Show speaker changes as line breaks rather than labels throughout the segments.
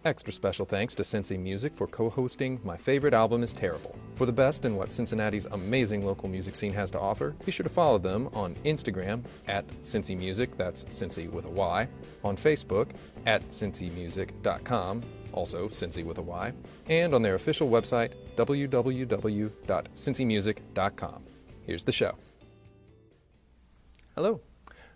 Extra special thanks to Cincy Music for co-hosting My Favorite Album is Terrible. For the best in what Cincinnati's amazing local music scene has to offer, be sure to follow them on Instagram at Cincy Music, that's Cincy with a Y, on Facebook at cincymusic.com, also Cincy with a Y, and on their official website, www.cincymusic.com. Here's the show. Hello.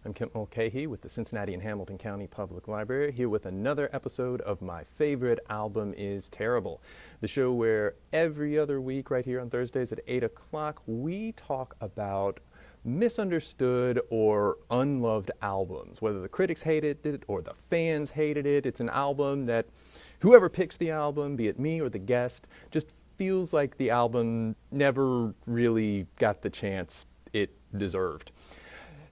I'm Kent Mulcahy with the Cincinnati and Hamilton County Public Library, here with another episode of My Favorite Album is Terrible, the show where every other week right here on Thursdays at 8 o'clock we talk about misunderstood or unloved albums, whether the critics hated it or the fans hated it. It's an album that whoever picks the album, be it me or the guest, just feels like the album never really got the chance it deserved.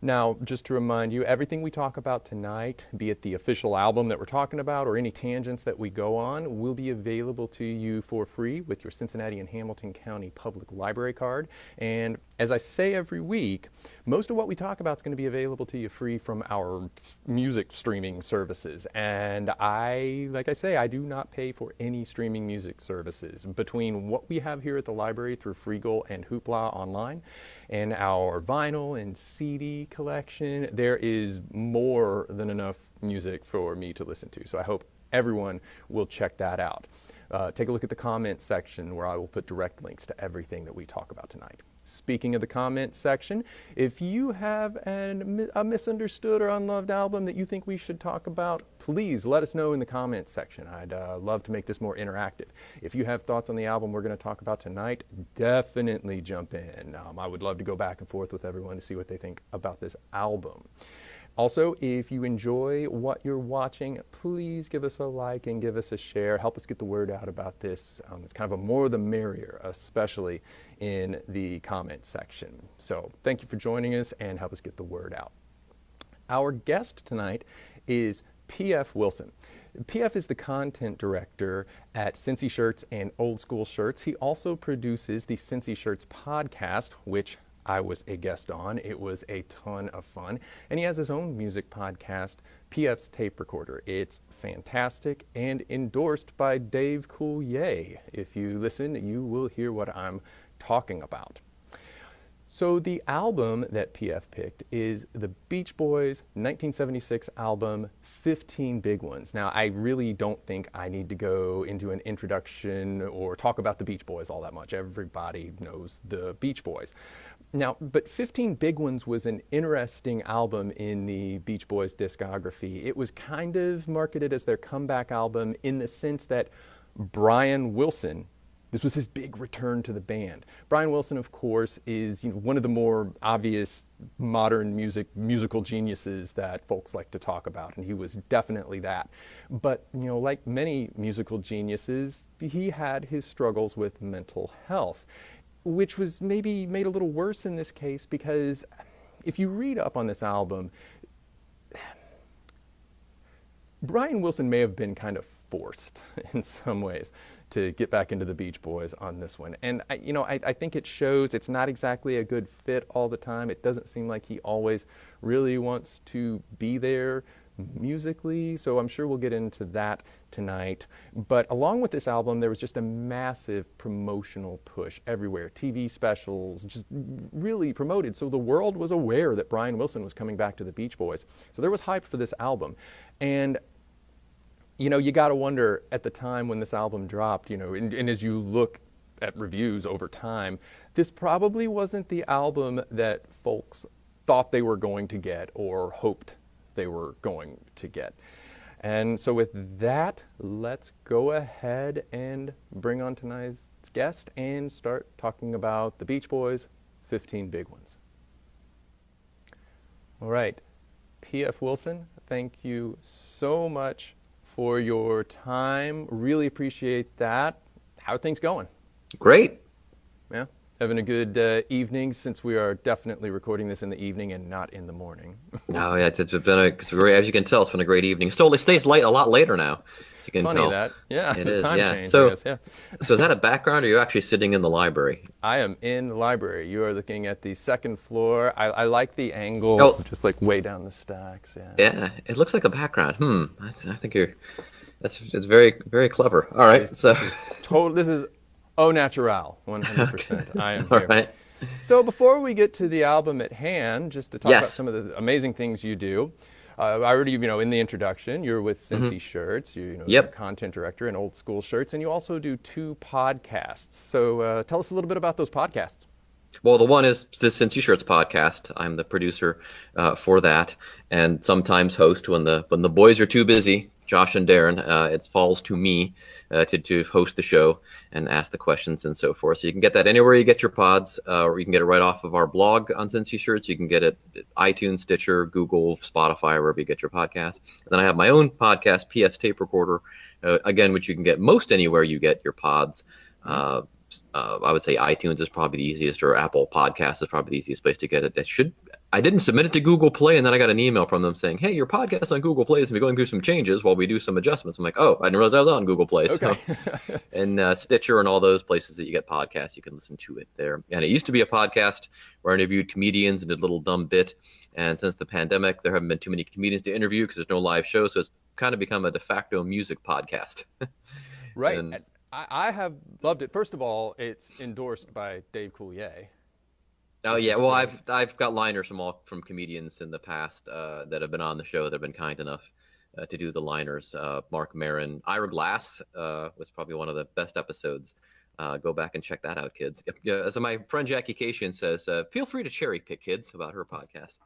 Now, just to remind you, everything we talk about tonight, be it the official album that we're talking about or any tangents that we go on, will be available to you for free with your Cincinnati and Hamilton County Public Library card. And as I say every week, most of what we talk about is going to be available to you free from our music streaming services. And like I say, I do not pay for any streaming music services. Between what we have here at the library through Freegal and Hoopla online, and our vinyl and CD collection, there is more than enough music for me to listen to. So I hope everyone will check that out. Take a look at the comments section where I will put direct links to everything that we talk about tonight. Speaking of the comments section, if you have a misunderstood or unloved album that you think we should talk about, please let us know in the comments section. I'd love to make this more interactive. If you have thoughts on the album we're going to talk about tonight, definitely jump in. I would love to go back and forth with everyone to see what they think about this album. Also, if you enjoy what you're watching, please give us a like and give us a share. Help us get the word out about this. It's kind of a more the merrier, especially in the comments section. So thank you for joining us and help us get the word out. Our guest tonight is P.F. Wilson. P.F. is the content director at Cincy Shirts and Old School Shirts. He also produces the Cincy Shirts podcast, which I was a guest on. It was a ton of fun. And he has his own music podcast, PF's Tape Recorder. It's fantastic and endorsed by Dave Coulier. If you listen, you will hear what I'm talking about. So the album that PF picked is the Beach Boys' 1976 album, 15 Big Ones. Now, I really don't think I need to go into an introduction or talk about the Beach Boys all that much. Everybody knows the Beach Boys. Now, but 15 Big Ones was an interesting album in the Beach Boys discography. It was kind of marketed as their comeback album in the sense that Brian Wilson, this was his big return to the band. Brian Wilson, of course, is one of the more obvious modern musical geniuses that folks like to talk about, and he was definitely that. But like many musical geniuses, he had his struggles with mental health, which was maybe made a little worse in this case because if you read up on this album, Brian Wilson may have been kind of forced in some ways to get back into the Beach Boys on this one. And I think it shows it's not exactly a good fit all the time. It doesn't seem like he always really wants to be there musically, so I'm sure we'll get into that tonight. But along with this album, there was just a massive promotional push everywhere. TV specials, just really promoted. So the world was aware that Brian Wilson was coming back to the Beach Boys. So there was hype for this album. And you got to wonder at the time when this album dropped, and as you look at reviews over time, this probably wasn't the album that folks thought they were going to get or hoped they were going to get. And so with that, let's go ahead and bring on tonight's guest and start talking about the Beach Boys' 15 Big Ones. All right, P.F. Wilson, thank you so much for your time. Really appreciate that. How are things going?
Great.
Yeah, having a good evening since we are definitely recording this in the evening and not in the morning.
No, yeah, it's been as you can tell, it's been a great evening. It stays late a lot later now. As you can
Funny
tell.
that, yeah,
it
the
is,
time
yeah.
change.
So,
I guess, yeah.
So is that a background, or are you actually sitting in the library?
I am in the library. You are looking at the second floor. I like the angle, just like way down the stacks. Yeah.
Yeah, it looks like a background. I think you're It's very, very clever. All right, so
This is au natural, 100%. I am
all
here.
right.
So before we get to the album at hand, just to talk about
Yes.
some of the amazing things you do, I already, in the introduction, you're with
Hmm.
Cincy Shirts. You're a
Yep.
content director in Old School Shirts, and you also do 2 podcasts. So tell us a little bit about those podcasts.
Well, the one is the Cincy Shirts podcast. I'm the producer for that, and sometimes host when the boys are too busy. Josh and Darren, it falls to me to host the show and ask the questions and so forth. So you can get that anywhere you get your pods, or you can get it right off of our blog on Cincy Shirts. You can get it at iTunes, Stitcher, Google, Spotify, wherever you get your podcast. And then I have my own podcast, PS Tape Recorder, again, which you can get most anywhere you get your pods. I would say iTunes is probably the easiest, or Apple Podcasts is probably the easiest place to get it. I didn't submit it to Google Play, and then I got an email from them saying, "Hey, your podcast on Google Play is going to be going through some changes while we do some adjustments." I'm like, "Oh, I didn't realize I was on Google Play."
Okay.
So, and Stitcher and all those places that you get podcasts, you can listen to it there. And it used to be a podcast where I interviewed comedians and did a little dumb bit. And since the pandemic, there haven't been too many comedians to interview because there's no live show, so it's kind of become a de facto music podcast.
Right.
And
And I have loved it. First of all, it's endorsed by Dave Coulier.
oh
Which
yeah,
is
well
great.
I've got liners from comedians in the past that have been on the show that have been kind enough to do the liners. Mark Maron, Ira Glass was probably one of the best episodes. Go back and check that out, kids. Yep. Yeah, so my friend Jackie Cation says, feel free to cherry pick, kids, about her podcast.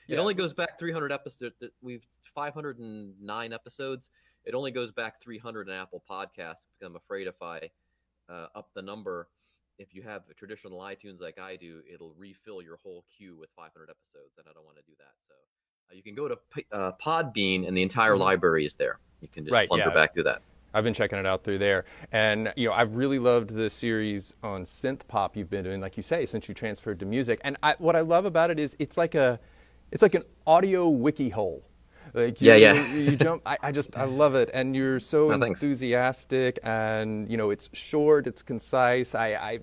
It
Yeah.
only goes back 300 episodes. We've 509 episodes. It only goes back 300 in Apple Podcasts. I'm afraid if I up the number, if you have a traditional iTunes like I do, it'll refill your whole queue with 500 episodes, and I don't want to do that. So you can go to Podbean, and the entire
Mhm.
library is there. You can just
Right.
plunder
Yeah.
back through that.
I've been checking it out through there, and I've really loved the series on synth pop you've been doing, like you say, since you transferred to music. And what I love about it is it's like an audio wiki hole. Like you jump. I love it, and you're so
Oh, thanks.
enthusiastic, and it's short, it's concise. I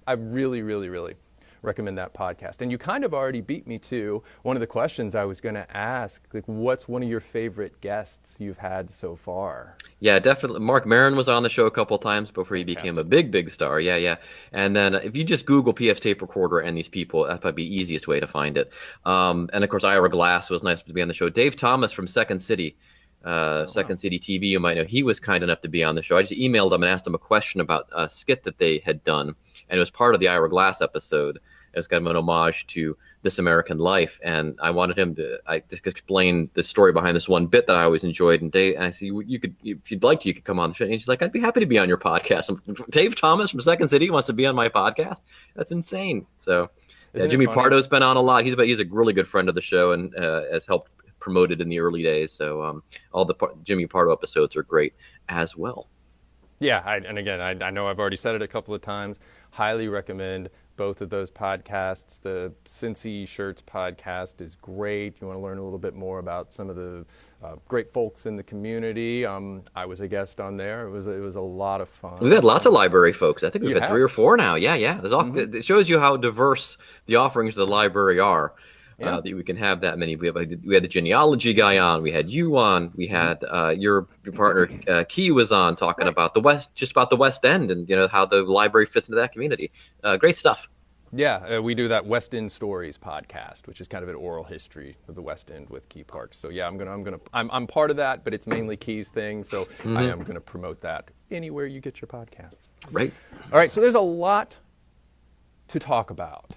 really, really, really recommend that podcast. And you kind of already beat me to one of the questions I was going to ask. Like, what's one of your favorite guests you've had so far?
Yeah, definitely. Mark Maron was on the show a couple times before he became a
Fantastic.
big, big star. Yeah, yeah. And then if you just Google PF Tape Recorder and these people, that's probably the easiest way to find it. And of course, Ira Glass was nice to be on the show. Dave Thomas from Second City,
Oh, wow.
Second City TV, you might know. He was kind enough to be on the show. I just emailed him and asked him a question about a skit that they had done, and it was part of the Ira Glass episode. It was kind of an homage to This American Life, and I wanted him to just explain the story behind this one bit that I always enjoyed. And Dave, and I said, you could, if you'd like to, you could come on the show. And he's like, I'd be happy to be on your podcast. Dave Thomas from Second City wants to be on my podcast. That's insane. So
Isn't it
Jimmy
funny?
Pardo's been on a lot. He's a really good friend of the show and has helped promote it in the early days. So all the Jimmy Pardo episodes are great as well.
Yeah, and again, I know I've already said it a couple of times. Highly recommend both of those podcasts. The Cincy Shirts podcast is great. You want to learn a little bit more about some of the great folks in the community. I was a guest on there. It was a lot of fun.
We've had lots of library folks. I think we've
You
had 3
have?
or 4 now. Yeah, yeah. It shows you how diverse the offerings of the library are.
Yeah.
That we can have that many. We had the genealogy guy on. We had you on. We had your partner Key was on talking about about the West End, and how the library fits into that community. Great stuff.
Yeah, we do that West End Stories podcast, which is kind of an oral history of the West End with Key Parks. So yeah, I'm part of that, but it's mainly Key's thing. So I am gonna promote that anywhere you get your podcasts.
Right.
All right, so there's a lot to talk about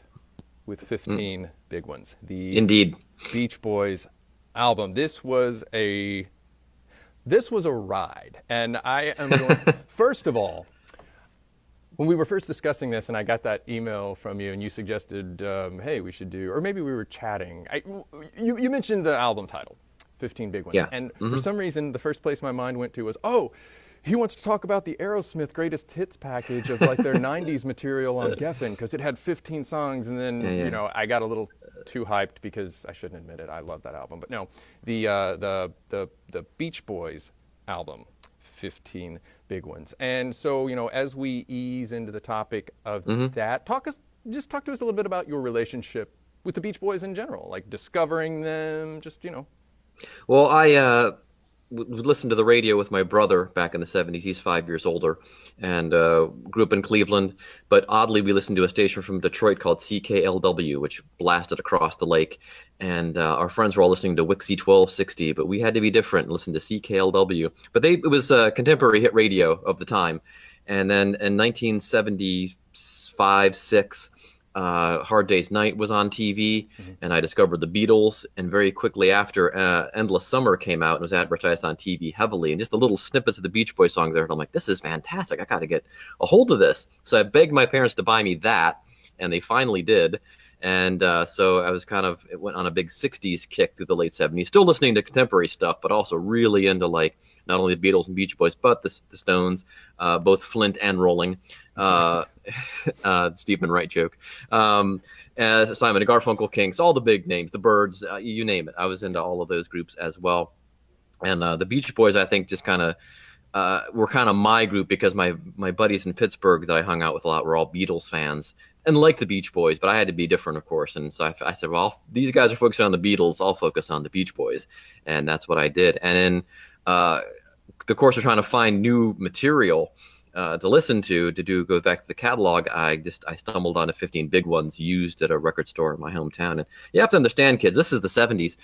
with 15 big ones. The
Indeed.
Beach Boys album. This was a ride, and I am going. First of all, when we were first discussing this, and I got that email from you, and you suggested, hey, we should do, or maybe we were chatting. You mentioned the album title, 15 Big Ones,
Yeah.
and for some reason, the first place my mind went to was, oh, he wants to talk about the Aerosmith greatest hits package of like their 90s material on Geffen, because it had 15 songs, and then
Yeah.
I got a little too hyped because I shouldn't admit it, I love that album. But no, the Beach Boys album, 15 Big Ones. And so, as we ease into the topic of that, talk to us a little bit about your relationship with the Beach Boys in general, like discovering them, just.
Well, would listen to the radio with my brother back in the 70s. He's 5 years older and grew up in Cleveland. But oddly, we listened to a station from Detroit called CKLW, which blasted across the lake. And our friends were all listening to Wixie 1260, but we had to be different and listen to CKLW. But it was contemporary hit radio of the time. And then in 1975, 6, Hard Day's Night was on TV, and I discovered the Beatles. And very quickly after, Endless Summer came out and was advertised on TV heavily. And just the little snippets of the Beach Boys songs there, and I'm like, this is fantastic. I got to get a hold of this. So I begged my parents to buy me that, and they finally did. And so I was it went on a big 60s kick through the late 70s, still listening to contemporary stuff, but also really into like not only the Beatles and Beach Boys, but the Stones, both Flint and Rolling. Stephen Wright joke. Simon and Garfunkel, Kinks, all the big names, the Byrds, you name it. I was into all of those groups as well. And the Beach Boys, I think, just were kind of my group because my buddies in Pittsburgh that I hung out with a lot were all Beatles fans and liked the Beach Boys, but I had to be different, of course. And so I said, well, these guys are focusing on the Beatles. I'll focus on the Beach Boys. And that's what I did. And then, the course of trying to find new material to listen to go back to the catalog, I stumbled on 15 Big Ones used at a record store in my hometown. And you have to understand, kids, this is the 70s.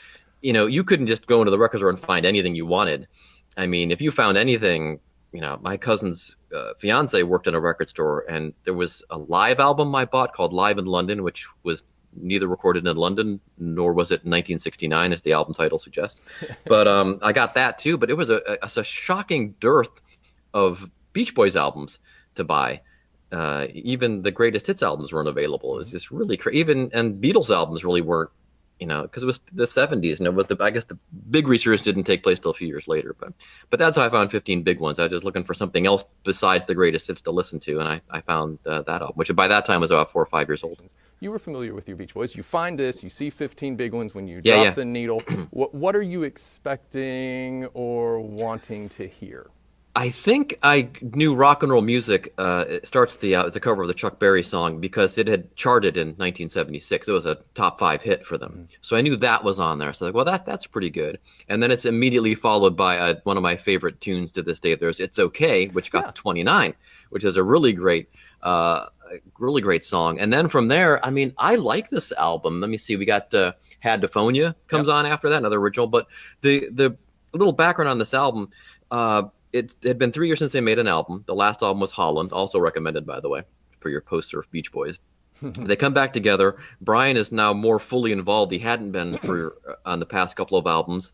You couldn't just go into the record store and find anything you wanted. I mean, if you found anything, my cousin's fiance worked in a record store, and there was a live album I bought called Live in London, which was neither recorded in London nor was it in 1969, as the album title suggests. But I got that too. But it was a shocking dearth of Beach Boys albums to buy. Even the greatest hits albums weren't available. It was just really and Beatles albums really weren't, because it was the 70s, and I guess the big research didn't take place till a few years later. But that's how I found 15 Big Ones. I was just looking for something else besides the greatest hits to listen to, and I found that album, which by that time was about 4 or 5 years old.
You were familiar with your Beach Boys. You find this, you see 15 Big Ones when you drop the needle. What are you expecting or wanting to hear?
I think I knew Rock and Roll Music. It starts it's a cover of the Chuck Berry song because it had charted in 1976. It was a top 5 hit for them. So I knew that was on there. So that's pretty good. And then it's immediately followed by one of my favorite tunes to this day. There's It's Okay, which got to 29, which is a really great song. And then from there, I mean, I like this album. Let me see. We got Hadophonia comes on after that, another original. But the little background on this album, it had been 3 years since they made an album. The last album was Holland, also recommended, by the way, for your post-surf Beach Boys. They come back together. Brian is now more fully involved. He hadn't been on the past couple of albums.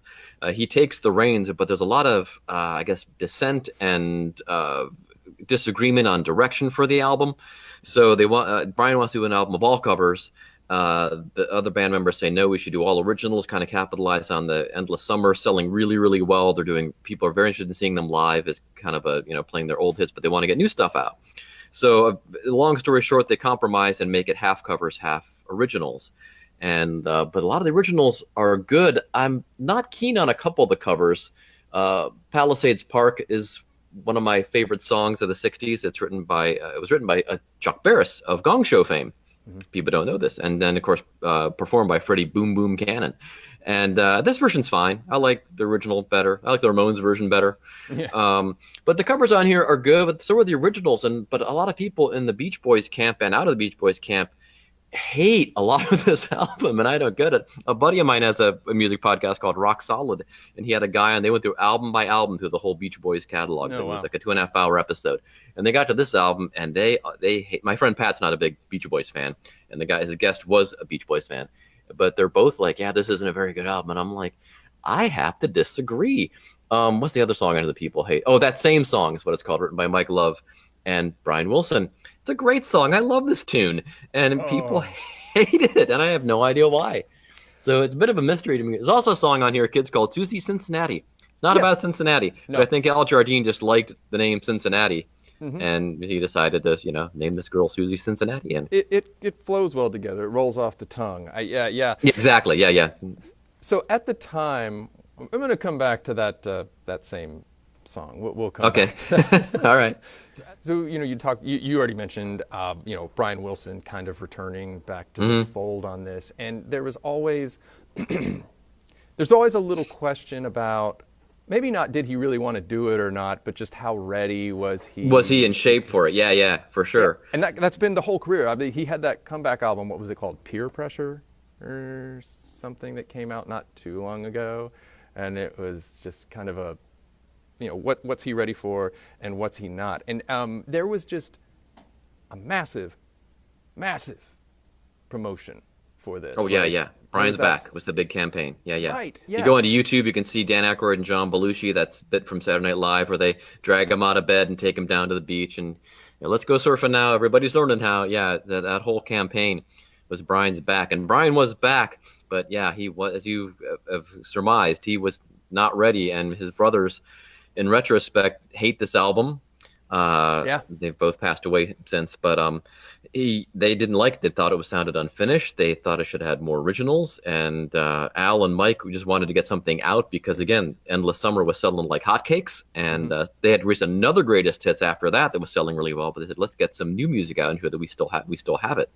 He takes the reins, but there's a lot of, I guess, dissent and disagreement on direction for the album. So Brian wants to do an album of all covers. The other band members say, no, we should do all originals, kind of capitalize on the Endless Summer selling really, really well. People are very interested in seeing them live as kind of playing their old hits, but they want to get new stuff out. So long story short, they compromise and make it half covers, half originals. And, but a lot of the originals are good. I'm not keen on a couple of the covers. Palisades Park is one of my favorite songs of the 60s. It was written by Chuck Barris of Gong Show fame. People don't know this. And then, of course, performed by Freddie Boom Boom Cannon. And this version's fine. I like the original better. I like the Ramones version better. Yeah. But the covers on here are good, but so are the originals. But a lot of people in the Beach Boys camp and out of the Beach Boys camp hate a lot of this album, and I don't get it. A buddy of mine has a music podcast called Rock Solid, and he had a guy on. They went through album by album through the whole Beach Boys catalog. It was like a 2.5 hour episode, and they got to this album, and they hate. My friend Pat's not a big Beach Boys fan, and the guy, his guest, was a Beach Boys fan, but they're both like, yeah, this isn't a very good album, and I'm like, I have to disagree. What's the other song I know the people hate? Oh, That Same Song is what it's called, written by Mike Love and Brian Wilson. It's a great song. I love this tune, and people hate it, and I have no idea why. So it's a bit of a mystery to me. There's also a song on here, kids, called Susie Cincinnati. It's not about Cincinnati, but I think Al Jardine just liked the name Cincinnati, and he decided to, name this girl Susie Cincinnati. And
it flows well together. It rolls off the tongue. Yeah.
Exactly. Yeah.
So at the time, I'm going to come back to that same song. We'll come back to that.
All right.
So, you already mentioned, Brian Wilson kind of returning back to the fold on this. And there was always, there's always a little question about maybe not did he really want to do it or not, but just how ready was he?
Was he in shape for it? Yeah, for sure.
Yeah. And that's been the whole career. I mean, he had that comeback album. What was it called? Peer Pressure or something that came out not too long ago. And it was just kind of a, what's he ready for and what's he not? And there was just a massive promotion for this.
Oh, yeah. Brian's Back was the big campaign. Yeah.
Right, yeah.
You go into YouTube, you can see Dan Aykroyd and John Belushi, that's a bit from Saturday Night Live, where they drag him out of bed and take him down to the beach and let's go surfing now. Everybody's learning how. Yeah, that whole campaign was Brian's Back. And Brian was back, but yeah, he was, as you have surmised, he was not ready. And his brothers, in retrospect, hate this album. They've both passed away since, but they didn't like it. They thought it sounded unfinished. They thought it should have had more originals. And Al and Mike just wanted to get something out because, again, Endless Summer was selling like hotcakes, and they had released another greatest hits after that was selling really well. But they said, let's get some new music out into it that we still have it.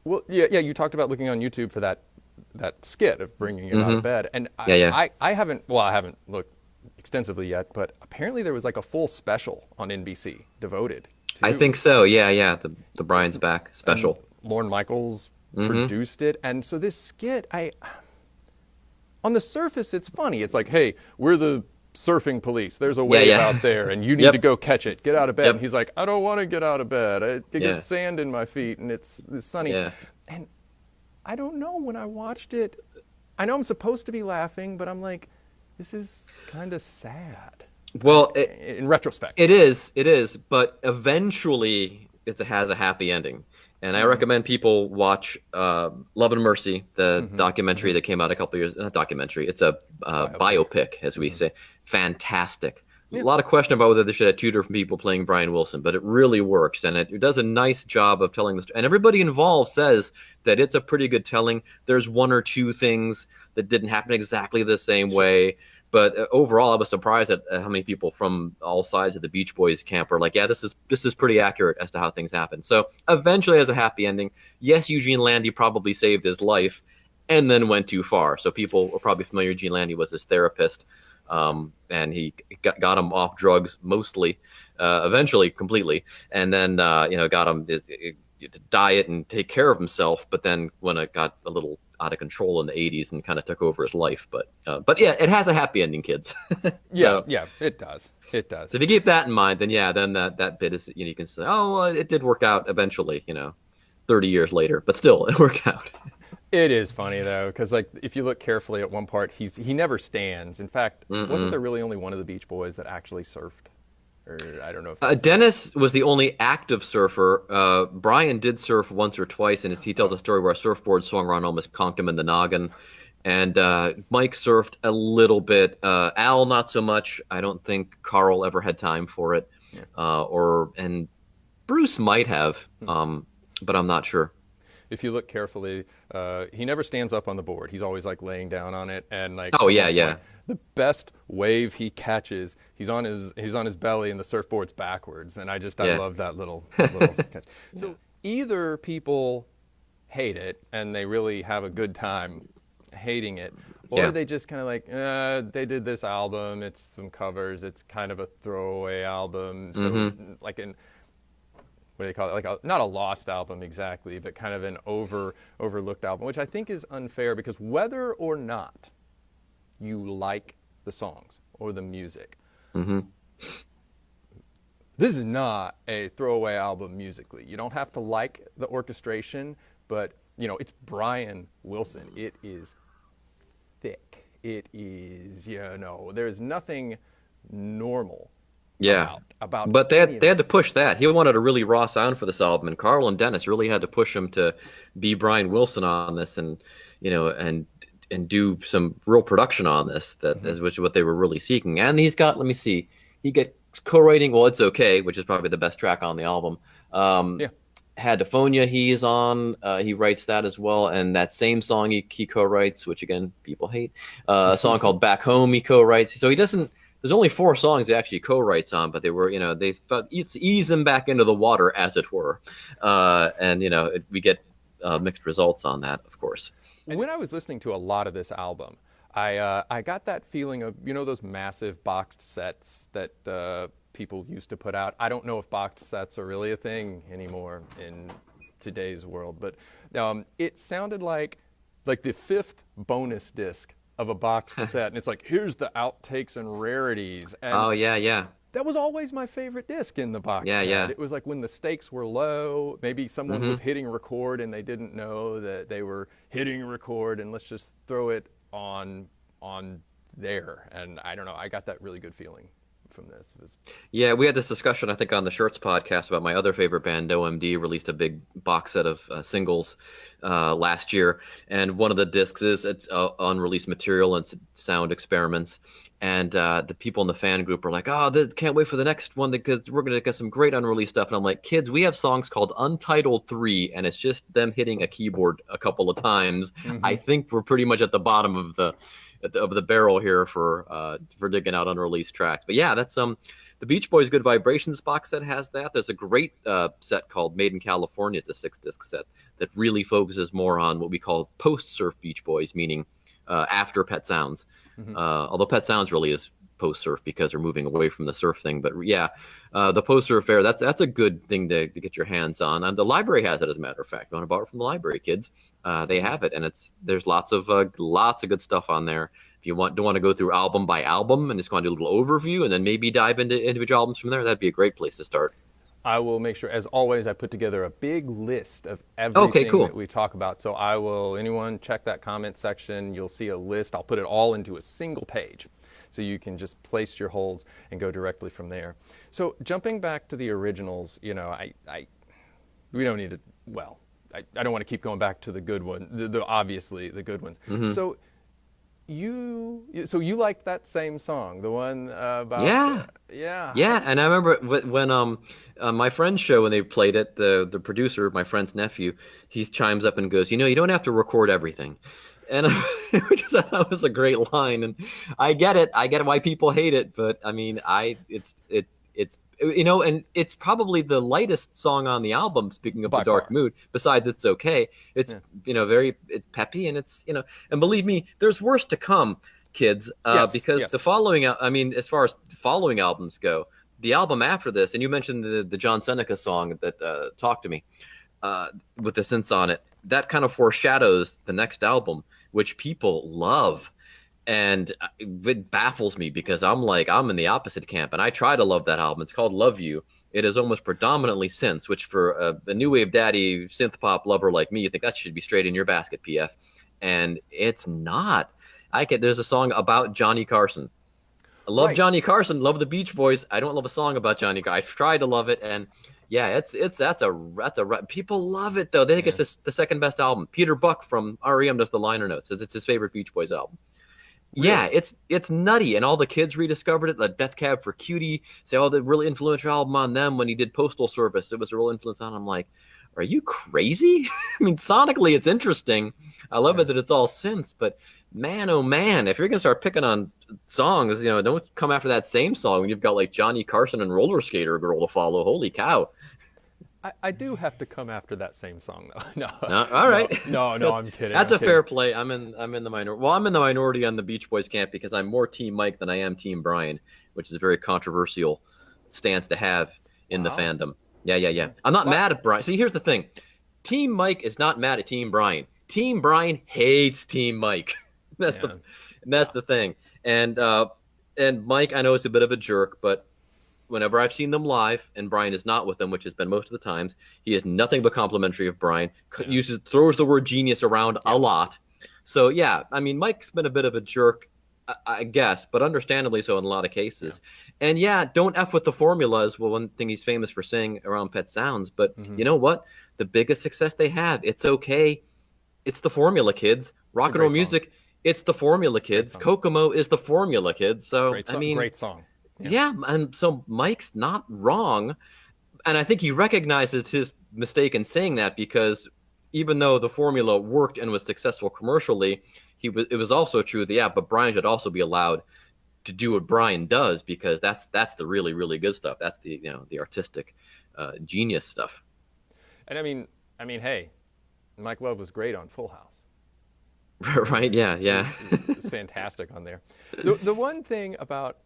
Well, yeah. You talked about looking on YouTube for that skit of bringing it out of bed, and I haven't looked extensively yet, but apparently there was like a full special on NBC devoted to,
I think so. Yeah. The Brian's Back special.
And Lorne Michaels produced it, and so this skit, on the surface, it's funny. It's like, hey, we're the surfing police. There's a wave out there, and you need to go catch it. Get out of bed. And he's like, I don't want to get out of bed. I get sand in my feet, and it's sunny. Yeah. And I don't know, when I watched it, I know I'm supposed to be laughing, but I'm like, this is kind of sad.
Well,
in retrospect,
it is, but eventually it has a happy ending. And I recommend people watch Love and Mercy, the documentary that came out a couple of years. Not documentary, it's a biopic, as we say. Fantastic. Yeah. A lot of question about whether they should have two different people playing Brian Wilson, but it really works, and it does a nice job of telling the story. And everybody involved says that it's a pretty good telling. There's one or two things that didn't happen exactly the same way, but overall, I was surprised at how many people from all sides of the Beach Boys camp are like, yeah, this is pretty accurate as to how things happen. So eventually, it has a happy ending. Yes, Eugene Landy probably saved his life, and then went too far. So people were probably familiar. Eugene Landy was his therapist. And he got him off drugs mostly, eventually completely, and then got him to diet and take care of himself. But then when it got a little out of control in the 80s and kind of took over his life, but yeah, it has a happy ending, kids.
Yeah, it does.
So if you keep that in mind, then then that bit is, you can say, oh, well, it did work out eventually, 30 years later, but still it worked out.
It is funny though, because like if you look carefully at one part, he never stands. In fact, wasn't there really only one of the Beach Boys that actually surfed? Or I don't know if
Dennis was the only active surfer. Brian did surf once or twice, and he tells a story where a surfboard swung around, almost conked him in the noggin. And Mike surfed a little bit. Al, not so much. I don't think Carl ever had time for it, and Bruce might have, but I'm not sure.
If you look carefully, he never stands up on the board. He's always like laying down on it, and like the best wave he catches, he's on his belly and the surfboard's backwards, and I love that little catch. So either people hate it and they really have a good time hating it, or they just kind of like, they did this album, it's some covers, it's kind of a throwaway album, so like in, what do they call it? Like not a lost album exactly, but kind of an overlooked album, which I think is unfair, because whether or not you like the songs or the music, this is not a throwaway album musically. You don't have to like the orchestration, but it's Brian Wilson. It is thick. It is, there's nothing normal. About
but they had to push that. He wanted a really raw sound for this album, and Carl and Dennis really had to push him to be Brian Wilson on this, and and do some real production on this, which is what they were really seeking. And he's got, let me see, he gets co-writing Well It's Okay, which is probably the best track on the album. Hadophonia he's on, he writes that as well, and that same song he co-writes, which again people hate, a song called Back Home he co-writes. So he doesn't. There's only 4 songs he actually co-writes on, but they were, they thought ease him back into the water, as it were. And we get mixed results on that, of course.
When I was listening to a lot of this album, I got that feeling of, you know, those massive boxed sets that people used to put out. I don't know if boxed sets are really a thing anymore in today's world, but it sounded like the fifth bonus disc of a boxed set, and it's like, here's the outtakes and rarities, and
Oh yeah, yeah,
that was always my favorite disc in the box
yeah,
set.
yeah.
It was like when the stakes were low, maybe someone
Hmm.
was hitting record and they didn't know that they were hitting record, and let's just throw it on there. And I don't know, I got that really good feeling from this. It was,
Yeah, we had this discussion, I think, on the Shirts podcast about my other favorite band, OMD, released a big box set of singles last year, and one of the discs is it's unreleased material and sound experiments. And the people in the fan group are like, "Oh, can't wait for the next one because we're gonna get some great unreleased stuff." And I'm like, "Kids, we have songs called Untitled 3, and it's just them hitting a keyboard a couple of times. I
mm-hmm.
think we're pretty much at the bottom of the barrel here for digging out unreleased tracks." But yeah, that's the Beach Boys Good Vibrations box set has that. There's a great set called Made in California. It's a 6-disc set that really focuses more on what we call post-surf Beach Boys, meaning after Pet Sounds.
Mm-hmm.
Although Pet Sounds really is post-surf because they're moving away from the surf thing. But yeah, the post-surf era, that's a good thing to get your hands on. And the library has it, as a matter of fact. You want to borrow it from the library, kids? They have it, and there's lots of good stuff on there. If you don't want to go through album by album and just want to do a little overview and then maybe dive into individual albums from there, that'd be a great place to start.
I will make sure, as always, I put together a big list of
Okay,
everything
cool.
that we talk about. So anyone check that comment section, you'll see a list. I'll put it all into a single page, so you can just place your holds and go directly from there. So jumping back to the originals, you know, we don't need to, well, I don't want to keep going back to the good one, obviously the good ones.
Mm-hmm.
So you liked that same song, the one about
Yeah.
yeah.
Yeah, and I remember when my friend's show, when they played it, the producer, my friend's nephew, he chimes up and goes, you don't have to record everything, and which I thought was a great line. And I get it why people hate it, but I mean, it's and it's probably the lightest song on the album. Speaking of
By
the dark
far.
mood, besides It's Okay, it's it's peppy, and it's and believe me, there's worse to come, kids, because the
Yes.
following, I mean, as far as following albums go, the album after this, and you mentioned the John Seneca song that Talk to Me, with the synths on it, that kind of foreshadows the next album, which people love. And it baffles me because I'm in the opposite camp, and I try to love that album. It's called Love You. It is almost predominantly synths, which for a new wave daddy synth pop lover like me, you think that should be straight in your basket, PF, and it's not. There's a song about Johnny Carson. I love
Right.
Johnny Carson, love the Beach Boys. I don't love a song about Johnny Carson. I tried to love it, and yeah, people love it though. They think it's the second best album. Peter Buck from REM does the liner notes, says it's his favorite Beach Boys album. Yeah,
Really?
it's nutty, and all the kids rediscovered it. Like Death Cab for Cutie, say, "Oh, the really influential album on them when he did Postal Service. It was a real influence on." I'm like, "Are you crazy?" I mean, sonically, it's interesting. I love
Yeah.
it that it's all synths, but man, oh man, if you're gonna start picking on songs, don't come after that same song when you've got like Johnny Carson and Roller Skater Girl to follow. Holy cow!
I do have to come after that same song though. No,
All right.
no, I'm kidding.
That's
I'm
a
kidding.
fair play. I'm in the minority. Well, I'm in the minority on the Beach Boys camp because I'm more Team Mike than I am Team Brian, which is a very controversial stance to have in the
Wow.
fandom. Yeah. I'm not mad at Brian. See, here's the thing. Team Mike is not mad at Team Brian. Team Brian hates Team Mike. That's
Yeah.
the thing. And Mike, I know is a bit of a jerk, but whenever I've seen them live and Brian is not with them, which has been most of the times, he is nothing but complimentary of Brian.
Yeah.
Throws the word genius around a lot. So yeah, I mean, Mike's been a bit of a jerk, I guess, but understandably so in a lot of cases. Yeah. And yeah, don't F with the formula is one thing he's famous for saying around Pet Sounds. But you know what? The biggest success they have, It's Okay. It's the formula, kids. Rock and roll music, it's the formula, kids. Kokomo is the formula, kids. So
Great song.
I mean,
Great song.
Yeah, and so Mike's not wrong, and I think he recognizes his mistake in saying that because even though the formula worked and was successful commercially, it was also true that but Brian should also be allowed to do what Brian does because that's the really really good stuff. That's the the artistic genius stuff.
And I mean, hey, Mike Love was great on Full House.
Right? Yeah, yeah.
It's fantastic on there. The one thing about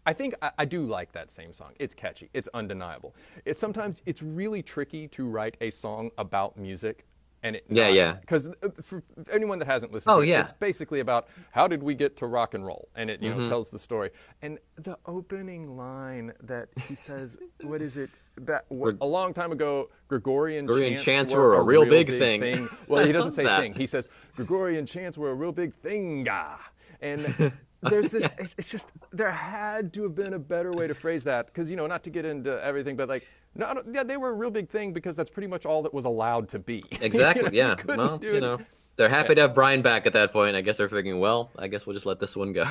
I think I do like that same song. It's catchy. It's undeniable. It's sometimes it's really tricky to write a song about music and it
Yeah,
not
yeah.
because for anyone that hasn't listened
Oh,
to it,
yeah.
it's basically about how did we get to rock and roll, and it
Hmm.
tells the story. And the opening line that he says, what is it? A long time ago, Gregorian
Gregorian
chants
chants
were
were
a
a real
real
big
big
thing.
thing. Well, he
I
doesn't
love
say
that.
thing. He says Gregorian chants were a real big thing. And there's this, it's just, there had to have been a better way to phrase that. Because, not to get into everything, but like, no, yeah, they were a real big thing because that's pretty much all that was allowed to be.
Exactly.
You
Yeah.
couldn't
Well,
do it.
they're happy to have Brian back at that point. I guess they're thinking, well, I guess we'll just let this one go.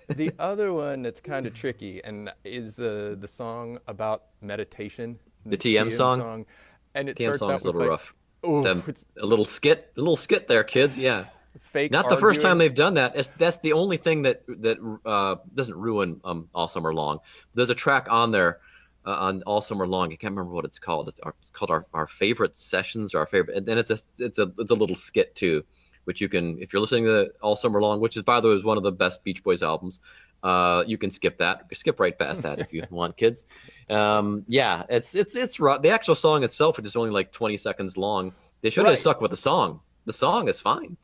The other one that's kind of tricky and is the song about meditation,
The
the
TM
TM
song.
song. And it
TM
starts
song
out
is a
with
little
like,
rough.
oh,
Them,
it's
a little skit there, kids. Yeah.
fake
Not the first time
arguing.
they've done that. That's the only thing that doesn't ruin All Summer Long. There's a track on there on All Summer Long. I can't remember what it's called. It's called our favorite sessions, or our favorite. And then it's a little skit too, which you can, if you're listening to All Summer Long, which is, by the way, is one of the best Beach Boys albums. You can skip that. Skip right past that if you want, kids. Yeah, it's rough. The actual song itself is only like 20 seconds long. They should have
Right.
stuck with the song. The song is fine.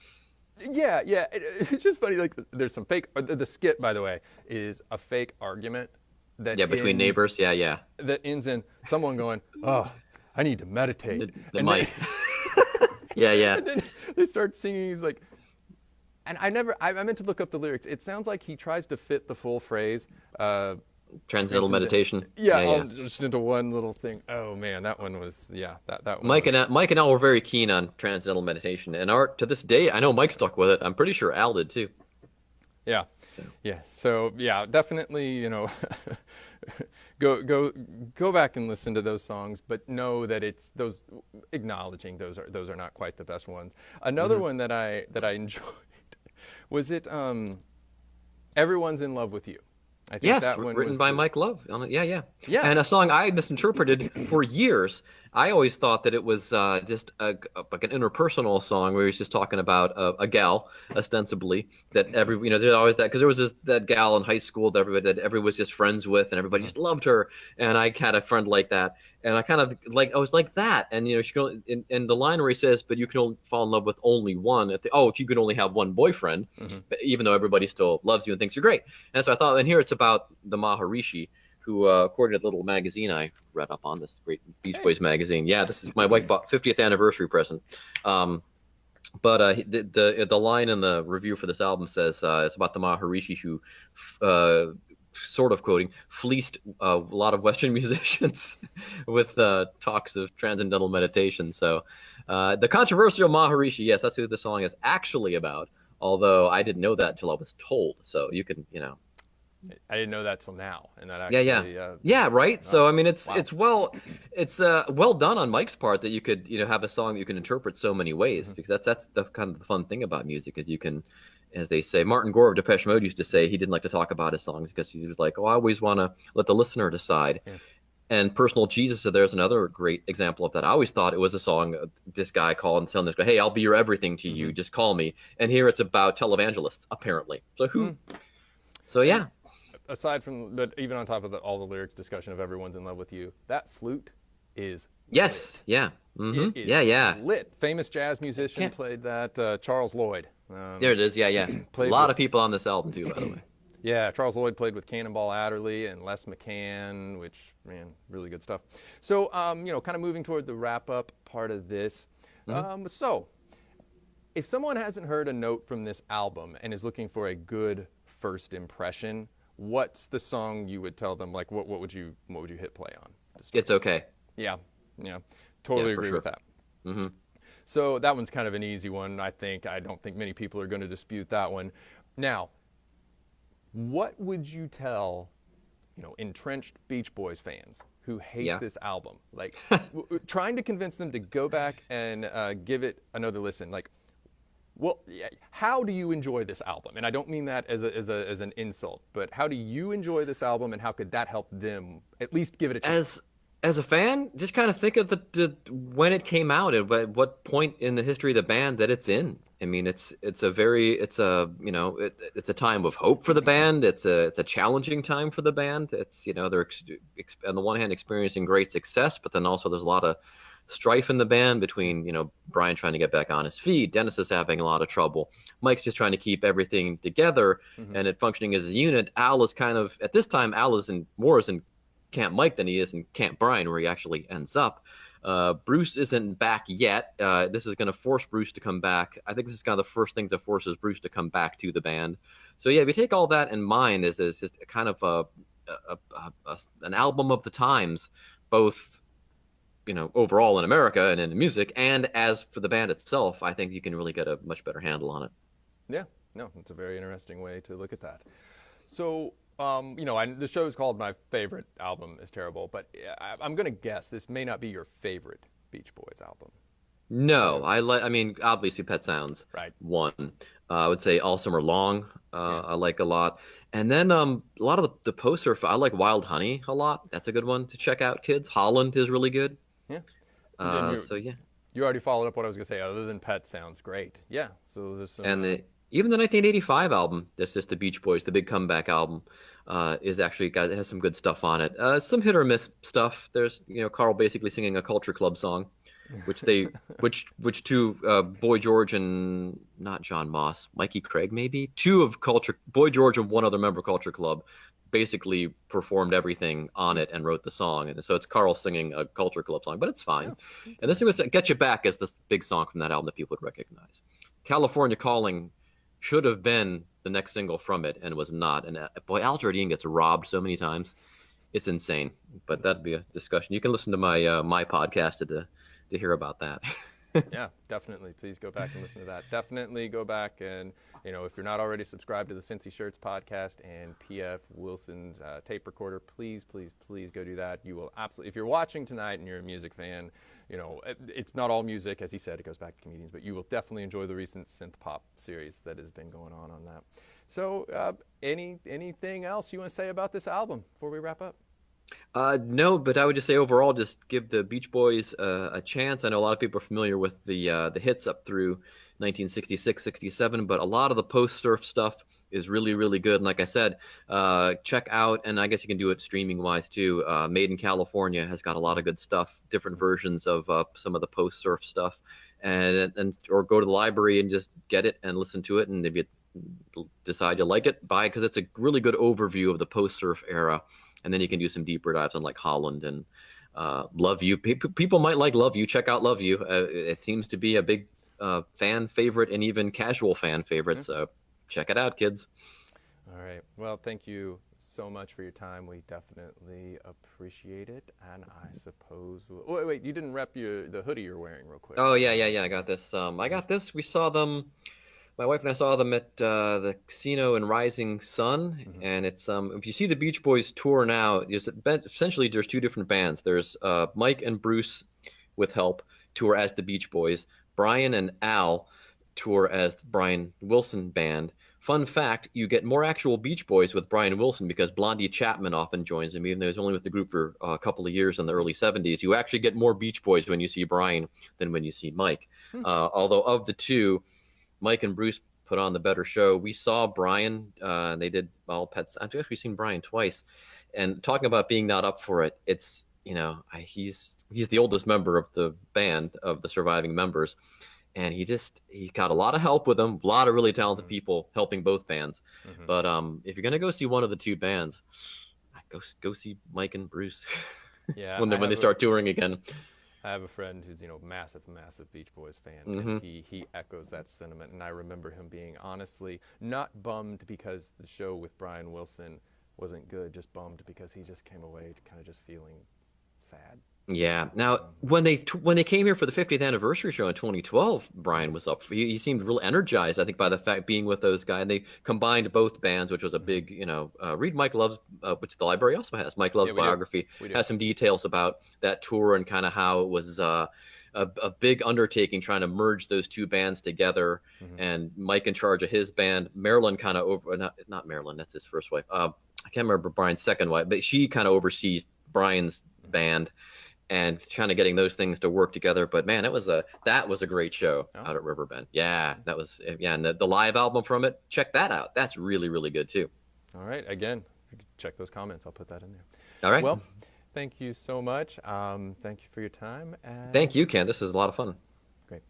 Yeah, yeah. It's just funny. Like, there's some fake. The skit, by the way, is a fake argument that
Yeah, between
ends
neighbors. Yeah, yeah.
that ends in someone going, "Oh, I need to meditate,"
The
and
mic. Yeah, yeah.
then they start singing. He's like, and I meant to look up the lyrics. It sounds like he tries to fit the full phrase.
Transcendental
Transcendent-
meditation.
Yeah,
Yeah, yeah.
just into one little thing. Oh man, that one was that one.
Mike
was,
and Al were very keen on transcendental meditation, and Art to this day, I know Mike stuck with it. I'm pretty sure Al did too.
Yeah, yeah. So yeah, definitely, go back and listen to those songs, but know that it's those acknowledging those are not quite the best ones. Another one that I enjoyed was it Everyone's in Love with You. I think
Yes,
that one
written
was
by Mike Love. Yeah, yeah.
Yeah.
And a song I misinterpreted for years. I always thought that it was just like an interpersonal song where he's just talking about a gal, ostensibly, that there's always that, because there was that gal in high school that everybody was just friends with, and everybody just loved her. And I had a friend like that. And I kind of I was like that. And, she can only, in the line where he says, but you can only fall in love with only one. You can only have one boyfriend, but even though everybody still loves you and thinks you're great. And so I thought, and here it's about the Maharishi, who, according to the little magazine I read up on, this great Beach Boys magazine. Yeah, this is my wife bought 50th anniversary present. But the line in the review for this album says it's about the Maharishi who, sort of quoting, fleeced a lot of Western musicians with talks of transcendental meditation. So the controversial Maharishi, yes, that's who the song is actually about. Although I didn't know that until I was told. So you can,
I didn't know that till now, and that
yeah,
actually
yeah, yeah, right. So I mean, it's
wow.
it's well done on Mike's part that you could have a song that you can interpret so many ways, because that's the kind of the fun thing about music is you can, as they say, Martin Gore of Depeche Mode used to say he didn't like to talk about his songs because he was like, oh, I always want to let the listener decide. Yeah. And Personal Jesus, so there's another great example of that. I always thought it was a song this guy called and telling this guy, hey, I'll be your everything to you, just call me. And here it's about televangelists, apparently. So who? So yeah.
Aside from, but even on top of all the lyrics discussion of Everyone's in Love with You, that flute is
yes,
lit.
Yeah,
yeah, lit. Famous jazz musician played that. Charles Lloyd.
There it is. Yeah, yeah. A lot of people on this album too, by the way.
Yeah, Charles Lloyd played with Cannonball Adderley and Les McCann, which, man, really good stuff. So, kind of moving toward the wrap-up part of this. So, if someone hasn't heard a note from this album and is looking for a good first impression, what's the song you would tell them? Like, what would you hit play on?
It's Okay.
Yeah, totally agree with that. So that one's kind of an easy one, I think. I don't think many people are going to dispute that one. Now, what would you tell, entrenched Beach Boys fans who hate this album? Like, trying to convince them to go back and give it another listen. Like, well, how do you enjoy this album? And I don't mean that as an insult, but how do you enjoy this album, and how could that help them at least give it a chance?
As a fan, just kind of think of the when it came out and what point in the history of the band that it's in. I mean, it's a time of hope for the band. It's a challenging time for the band. It's they're on the one hand experiencing great success, but then also there's a lot of strife in the band between Brian trying to get back on his feet, Dennis is having a lot of trouble, Mike's just trying to keep everything together and it functioning as a unit. Al is kind of at this time Al is more in Camp Mike than he is in Camp Brian, where he actually ends up. Bruce isn't back yet. This is going to force Bruce to come back. I think this is kind of the first thing that forces Bruce to come back to the band. So yeah, if you take all that in mind, it's just a kind of an album of the times, both overall in America and in music, and as for the band itself, I think you can really get a much better handle on it.
Yeah, no, it's a very interesting way to look at that. So, the show is called My Favorite Album is Terrible, but I'm going to guess this may not be your favorite Beach Boys album.
No, I mean, obviously Pet Sounds.
Right.
One. I would say All Summer Long. I like a lot. And then a lot of the poster, I like Wild Honey a lot. That's a good one to check out, kids. Holland is really good.
Yeah.
So yeah.
You already followed up what I was going to say. Other than Pet Sounds, great. Yeah. So there's some.
And even the 1985 album, that's just the Beach Boys, the big comeback album, is actually it has some good stuff on it. Some hit or miss stuff. There's Carl basically singing a Culture Club song, which Boy George and not John Moss, Mikey Craig maybe, Boy George and one other member of Culture Club basically performed everything on it and wrote the song, and so it's Carl singing a Culture Club song, but it's fine. And this was Get You Back is this big song from that album that people would recognize. California Calling should have been the next single from it and was not, and boy, Al Jardine gets robbed so many times, it's insane. But that'd be a discussion. You can listen to my podcast to hear about that.
Yeah, definitely. Please go back and listen to that. Definitely go back and, if you're not already subscribed to the Cincy Shirts podcast and P.F. Wilson's tape recorder, please, please, please go do that. You will absolutely, if you're watching tonight and you're a music fan, it's not all music, as he said, it goes back to comedians, but you will definitely enjoy the recent synth pop series that has been going on that. So anything else you want to say about this album before we wrap up?
No, but I would just say overall, just give the Beach Boys a chance. I know a lot of people are familiar with the hits up through 1966, 67, but a lot of the post-surf stuff is really, really good. And like I said, check out, and I guess you can do it streaming-wise too, Made in California has got a lot of good stuff, different versions of some of the post-surf stuff, or go to the library and just get it and listen to it, and if you decide you like it, buy it, because it's a really good overview of the post-surf era. And then you can do some deeper dives on like Holland and Love You. People might like Love You. Check out Love You. It seems to be a big fan favorite and even casual fan favorite. So check it out, kids.
All right. Well, thank you so much for your time. We definitely appreciate it. And I suppose wait, you didn't rep the hoodie you're wearing real quick.
Oh yeah. I got this. We saw them. My wife and I saw them at the casino in Rising Sun, and it's if you see the Beach Boys tour now, essentially there's two different bands. There's Mike and Bruce with help tour as the Beach Boys. Brian and Al tour as the Brian Wilson Band. Fun fact, you get more actual Beach Boys with Brian Wilson because Blondie Chapman often joins him, even though he's only with the group for a couple of years in the early 70s. You actually get more Beach Boys when you see Brian than when you see Mike. Although of the two, Mike and Bruce put on the better show. We saw Brian. They did all Pets. I've actually seen Brian twice. And talking about being not up for it, it's he's the oldest member of the band, of the surviving members, and he got a lot of help with them. A lot of really talented people helping both bands. But if you're gonna go see one of the two bands, go see Mike and Bruce.
Yeah,
when they start touring again.
I have a friend who's massive Beach Boys fan, and he echoes that sentiment. And I remember him being honestly not bummed because the show with Brian Wilson wasn't good, just bummed because he just came away kind of just feeling sad.
Yeah. Now, when they came here for the 50th anniversary show in 2012, Brian was up. He seemed real energized, I think, by the fact being with those guys. And they combined both bands, which was a big, read Mike Love's, which the library also has. Mike Love's biography has some details about that tour and kind of how it was a big undertaking trying to merge those two bands together. And Mike in charge of his band, Marilyn kind of not Marilyn, that's his first wife. I can't remember Brian's second wife, but she kind of oversees Brian's band. and kind of getting those things to work together. But man, that was a great show
Oh,
out at Riverbend. Yeah, that was and the live album from it. Check that out. That's really really good too.
all right. Again, you can check those comments. I'll put that in there.
All right.
Well, thank you so much. Thank you for your time. And
Thank you, Ken. This is a lot of fun.
great.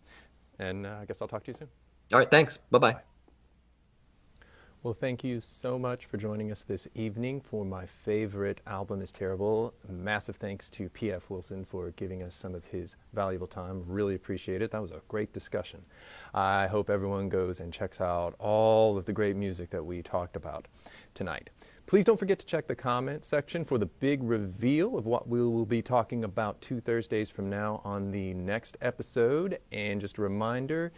And I guess I'll talk to you soon.
All right. Thanks. Bye bye.
Bye. Well, thank you so much for joining us this evening for my favorite album is Terrible. Massive thanks to P.F. Wilson for giving us some of his valuable time. Really appreciate it. That was a great discussion. I hope everyone goes and checks out all of the great music that we talked about tonight. Please don't forget to check the comment section for the big reveal of what we will be talking about 2 Thursdays from now on the next episode. And just a reminder,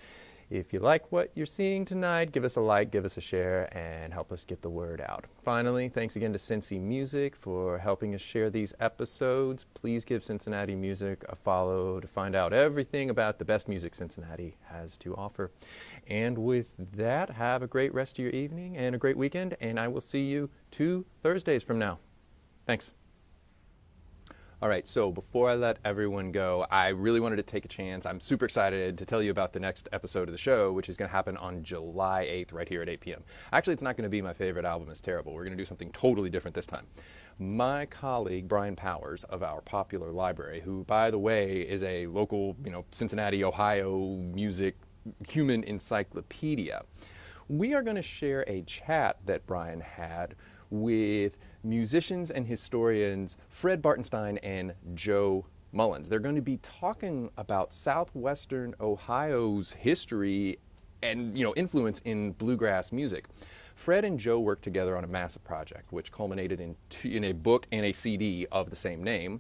if you like what you're seeing tonight, give us a like, give us a share, and help us get the word out. Finally, thanks again to Cincy Music for helping us share these episodes. Please give Cincinnati Music a follow to find out everything about the best music Cincinnati has to offer. And with that, have a great rest of your evening and a great weekend, and I will see you 2 Thursdays from now. Thanks. All right, so before I let everyone go, I really wanted to take a chance. I'm super excited to tell you about the next episode of the show, which is going to happen on July 8th, right here at 8 p.m. Actually, it's not going to be my favorite album is Terrible. We're going to do something totally different this time. My colleague, Brian Powers of our popular library, who, by the way, is a local, Cincinnati, Ohio music human encyclopedia, we are going to share a chat that Brian had with musicians and historians Fred Bartenstein and Joe Mullins. They're going to be talking about southwestern Ohio's history and influence in bluegrass music. Fred and Joe worked together on a massive project, which culminated in a book and a CD of the same name,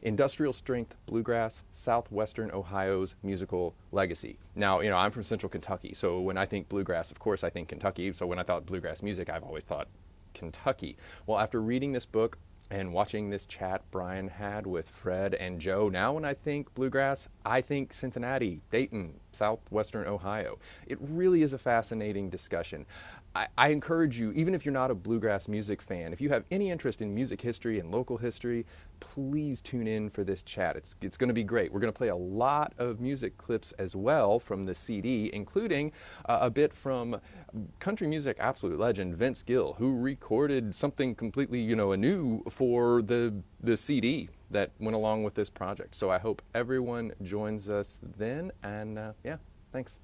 Industrial Strength Bluegrass, Southwestern Ohio's Musical Legacy. Now, I'm from Central Kentucky, so when I think bluegrass, of course I think Kentucky. So when I thought bluegrass music, I've always thought Kentucky. Well, after reading this book and watching this chat Brian had with Fred and Joe, now when I think bluegrass, I think Cincinnati, Dayton, southwestern Ohio. It really is a fascinating discussion. I encourage you, even if you're not a bluegrass music fan, if you have any interest in music history and local history, please tune in for this chat. It's going to be great. We're going to play a lot of music clips as well from the CD, including a bit from country music absolute legend Vince Gill, who recorded something completely, anew for the CD that went along with this project. So I hope everyone joins us then, and yeah, thanks.